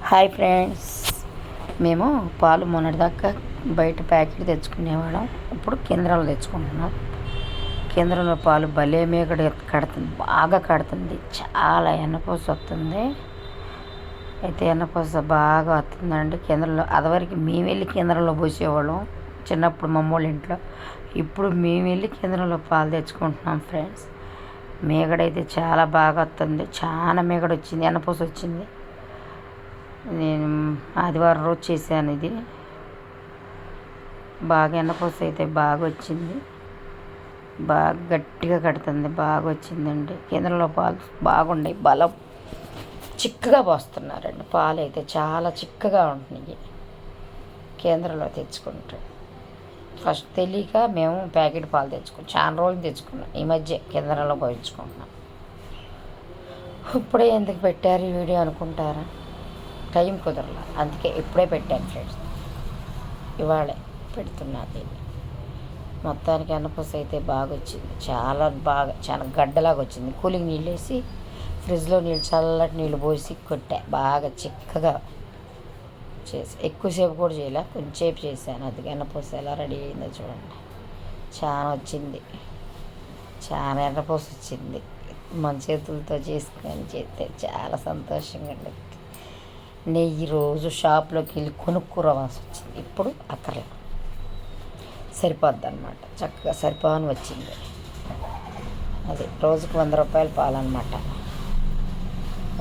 Hi friends, మేము పాలు మొన్నటిదాకా బయట ప్యాకెట్ తెచ్చుకునేవాళ్ళం. ఇప్పుడు కేంద్రాలు తెచ్చుకుంటున్నాం. కేంద్రంలో పాలు భలే మేకడ కడుతుంది, బాగా కడుతుంది. చాలా ఎన్నపూస వస్తుంది. అయితే ఎన్నపూస బాగా వస్తుందండి కేంద్రంలో. అదివరకు మేము వెళ్ళి కేంద్రంలో పోసేవాళ్ళం చిన్నప్పుడు మమ్మోళ్ళ ఇంట్లో. ఇప్పుడు మేము వెళ్ళి కేంద్రంలో పాలు తెచ్చుకుంటున్నాం ఫ్రెండ్స్. మేగడైతే చాలా బాగా వస్తుంది. చాలా మేగడ వచ్చింది, ఎన్నపూస వచ్చింది. నేను ఆదివారం రోజు చేశాను. ఇది బాగా ఎన్నపూస అయితే బాగా వచ్చింది, బాగా గట్టిగా కడుతుంది, బాగా వచ్చిందండి. కేంద్రంలో పాలు బాగున్నాయి, బలం చిక్కగా పోస్తున్నారండి. పాలు అయితే చాలా చిక్కగా ఉంటున్నాయి కేంద్రంలో తెచ్చుకుంటే. ఫస్ట్ తెలియక మేము ప్యాకెట్ పాలు తెచ్చుకున్నాం, చాలా రోజులు తెచ్చుకున్నాం. ఈ మధ్య కేంద్రంలో పోయించుకుంటున్నాం. ఇప్పుడే ఎందుకు పెట్టారు ఈ వీడియో అనుకుంటారా? టైం కుదరలా, అందుకే ఇప్పుడే పెట్టాను ఫ్రెండ్స్. ఇవాళే పెడుతున్నది. మొత్తానికి ఎన్నపూస అయితే బాగా వచ్చింది, చాలా గడ్డలాగా వచ్చింది. కూలింగ్ నీళ్ళు వేసి ఫ్రిడ్జ్లో నీళ్ళు, చల్లటి నీళ్ళు పోసి కొట్టా. బాగా చిక్కగా చేసి ఎక్కువసేపు కూడా చేయలే, కొంచెంసేపు చేశాను. అది ఎన్నపూస ఎలా రెడీ అయిందో చూడండి. చాలా వచ్చింది, చాలా ఎన్నపూస వచ్చింది. మన చేతులతో చేసుకొని చేస్తే చాలా సంతోషంగా ఉండేది. నెయ్యి రోజు షాప్లోకి వెళ్ళి కొనుక్కురావాల్సి వచ్చింది. ఇప్పుడు అక్కర్లే, సరిపోద్ది అనమాట. చక్కగా సరిపోని వచ్చింది. అది రోజుకు 100 రూపాయలు పాలన్నమాట.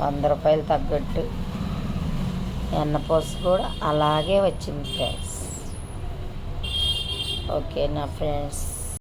100 రూపాయలు తగ్గట్టు ఎన్నపూస కూడా అలాగే వచ్చింది ఫ్రెండ్స్. ఓకేనా ఫ్రెండ్స్?